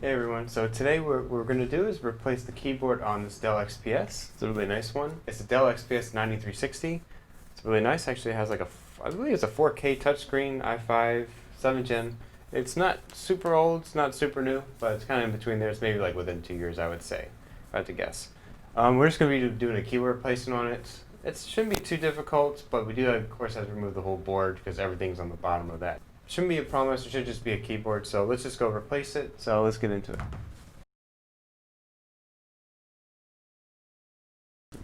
Hey everyone, so today what we're going to do is replace the keyboard on this Dell XPS. It's a really nice one. It's a Dell XPS 9360. It's really nice. Actually, it has like I believe it's a 4K touchscreen, i5, 7th gen. It's not super old, it's not super new, but it's kind of in between there. It's maybe like within 2 years, I would say, if I had to guess. We're just going to be doing a keyboard replacement on it. It shouldn't be too difficult, but we do, of course, have to remove the whole board because everything's on the bottom of that. Shouldn't be a problem. It should just be a keyboard. So let's just go replace it. So let's get into it.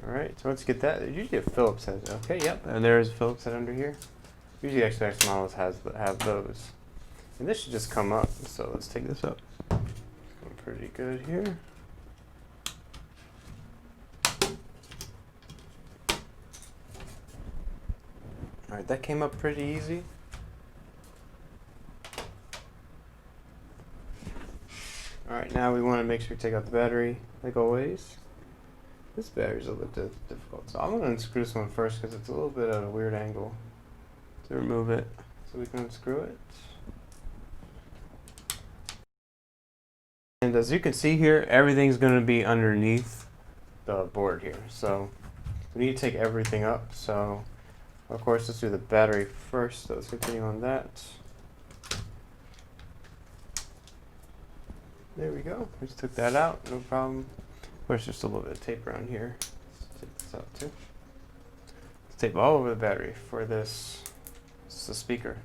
All right. So let's get that. Usually a Philips head. Okay. Yep. And there's a Philips head under here. Usually XPS models have those. And this should just come up. So let's take this up. Going pretty good here. All right. That came up pretty easy. Alright, now we want to make sure we take out the battery, like always. This battery's a little bit difficult, so I'm going to unscrew this one first because it's a little bit at a weird angle to remove it. So we can unscrew it. And as you can see here, everything's going to be underneath the board here. So we need to take everything up. So of course, let's do the battery first. So let's continue on that. There we go. We just took that out, no problem. There's just a little bit of tape around here. Let's take this out too. Let's tape all over the battery for this. This is the speaker.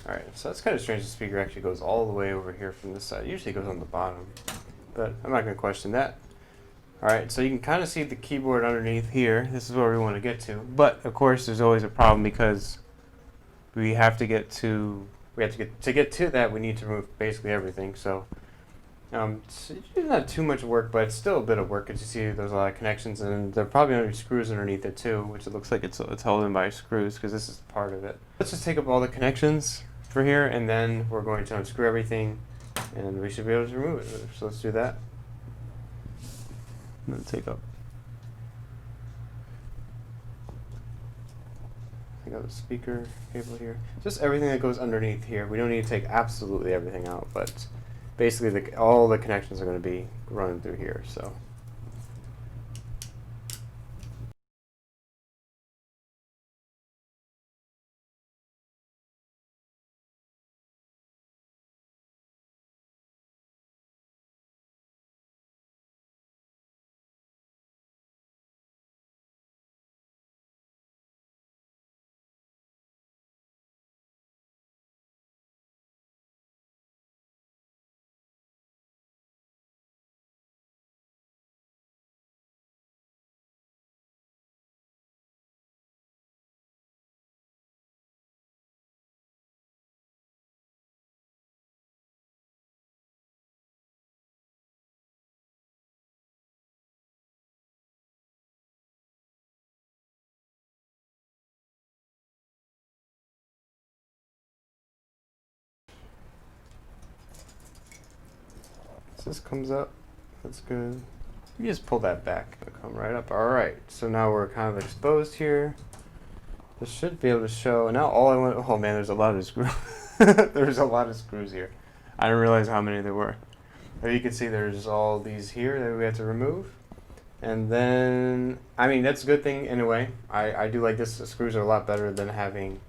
Alright, so that's kind of strange. The speaker actually goes all the way over here from this side. Usually it goes on the bottom, but I'm not going to question that. Alright, so you can kind of see the keyboard underneath here. This is where we want to get to. But of course, there's always a problem because we have to get to that. We need to remove basically everything. So. It's not too much work, but it's still a bit of work. As you see, there's a lot of connections, and there are probably going to be screws underneath it too, which it looks like it's held in by screws because this is part of it. Let's just take up all the connections for here, and then we're going to unscrew everything, and we should be able to remove it. So let's do that. And then take out the speaker cable here. Just everything that goes underneath here. We don't need to take absolutely everything out, but basically, all the connections are going to be running through here. So, this comes up. That's good. You just pull that back. It'll come right up. All right. So now we're kind of exposed here. This should be able to show. Now all I want. Oh man, there's a lot of screws. There's a lot of screws here. I didn't realize how many there were. But you can see there's all these here that we have to remove. And then, I mean, that's a good thing in a way. I do like this. The screws are a lot better than having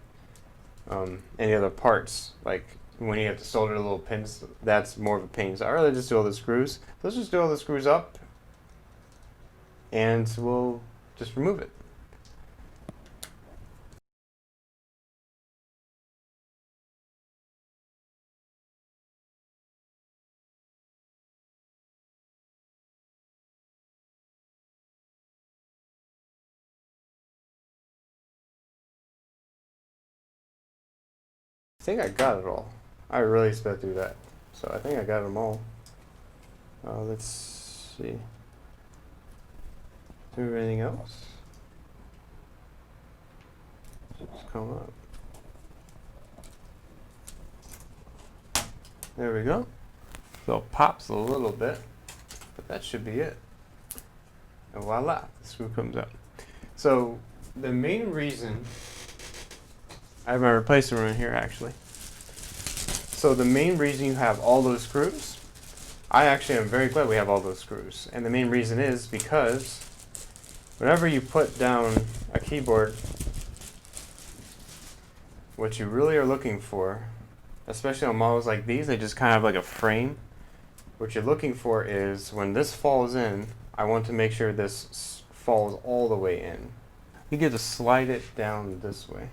any other parts. Like when you have to solder the little pins, that's more of a pain. So I'd rather just do all the screws. Let's just do all the screws up, and we'll just remove it. I think I got it all. I really sped through that. So I think I got them all. Let's see. Do anything else? Just come up. There we go. So it pops a little bit, but that should be it. And voila, the screw comes out. So the main reason, I have my replacement right here actually. So the main reason you have all those screws I actually am very glad we have all those screws. And the main reason is because whenever you put down a keyboard, what you really are looking for, especially on models like these, they just kind of like a frame. What you're looking for is when this falls in, I want to make sure this falls all the way in. You get to slide it down this way.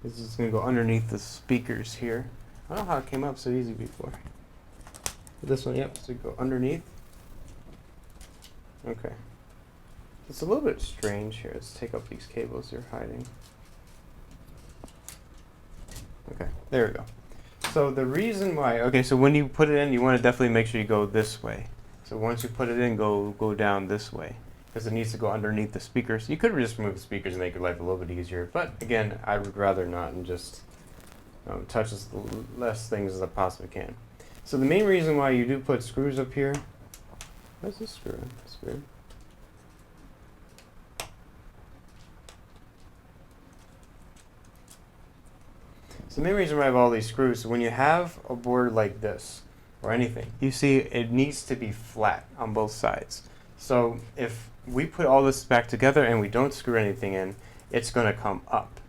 This is going to go underneath the speakers here. I don't know how it came up so easy before. This one, yep, so you go underneath. Okay. It's a little bit strange here. Let's take up these cables they're hiding. Okay, there we go. So the reason why, okay, so when you put it in, you want to definitely make sure you go this way. So once you put it in, go down this way, because it needs to go underneath the speakers. You could just remove the speakers and make your life a little bit easier, but again, I would rather not and just touch as less things as I possibly can. So the main reason why you do put screws up here, what's this screw? That's weird. So the main reason why I have all these screws, so when you have a board like this, or anything, you see it needs to be flat on both sides. So if we put all this back together and we don't screw anything in, it's going to come up.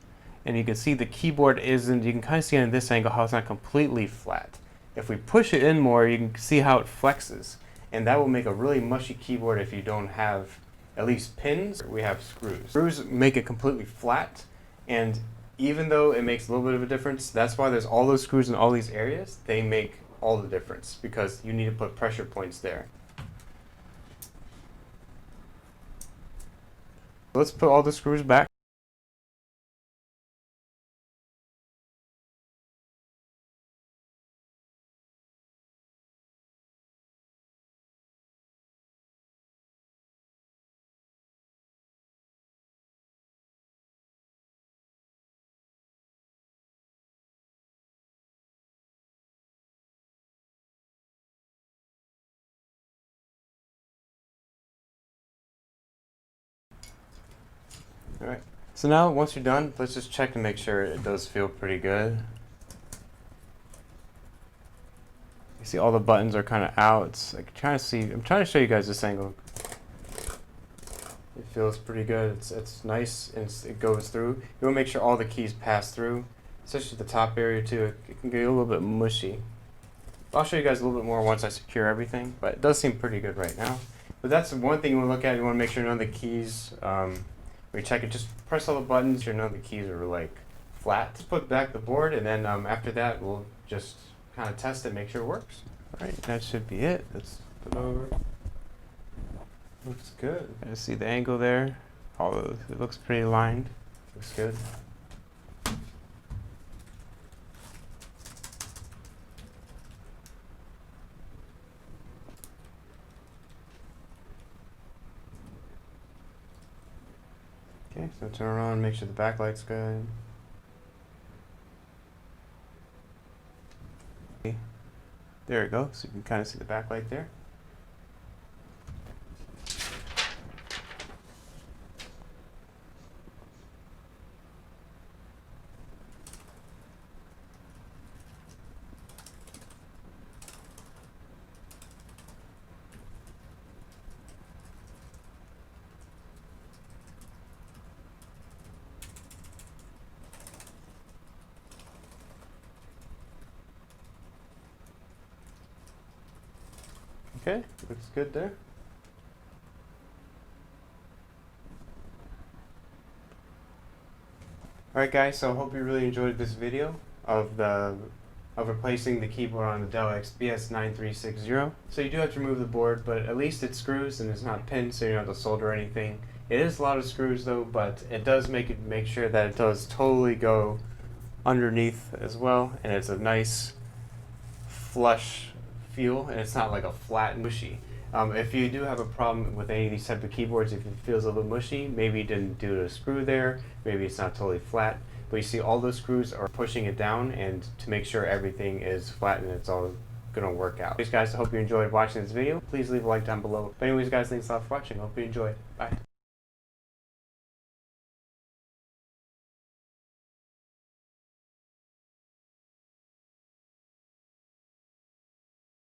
And you can see the keyboard isn't, you can kind of see on this angle how it's not completely flat. If we push it in more, you can see how it flexes. And that will make a really mushy keyboard if you don't have at least pins. We have screws. Screws make it completely flat, and even though it makes a little bit of a difference, that's why there's all those screws in all these areas. They make all the difference because you need to put pressure points there. Let's put all the screws back. Alright, so now once you're done, let's just check to make sure it does feel pretty good. You see all the buttons are kind of out. It's like I'm trying to show you guys this angle. It feels pretty good. It's nice and it goes through. You want to make sure all the keys pass through, especially the top area too. It can get a little bit mushy. I'll show you guys a little bit more once I secure everything, but it does seem pretty good right now. But that's one thing you want to look at. You want to make sure none of the keys, when you check it, just press all the buttons, sure none of the keys are like flat. Let's put back the board, and then after that, we'll just kind of test it, make sure it works. All right, that should be it. Let's put it over. Looks good. I see the angle there. Although it looks pretty aligned. Looks good. Okay, so turn it on, make sure the backlight's good. Okay. There we go, so you can kind of see the backlight there. Okay, looks good there. Alright guys, so I hope you really enjoyed this video of replacing the keyboard on the Dell XPS 9360. So you do have to remove the board, but at least it screws and it's not pinned, so you don't have to solder anything. It is a lot of screws though, but it does make sure that it does totally go underneath as well, and it's a nice flush feel, and it's not like a flat mushy. If you do have a problem with any of these type of keyboards, if it feels a little mushy, maybe you didn't do a screw there, maybe it's not totally flat, but you see all those screws are pushing it down, and to make sure everything is flat and it's all gonna work out. Anyways guys, I hope you enjoyed watching this video. Please leave a like down below. But anyways guys, thanks a lot for watching. I hope you enjoyed. Bye.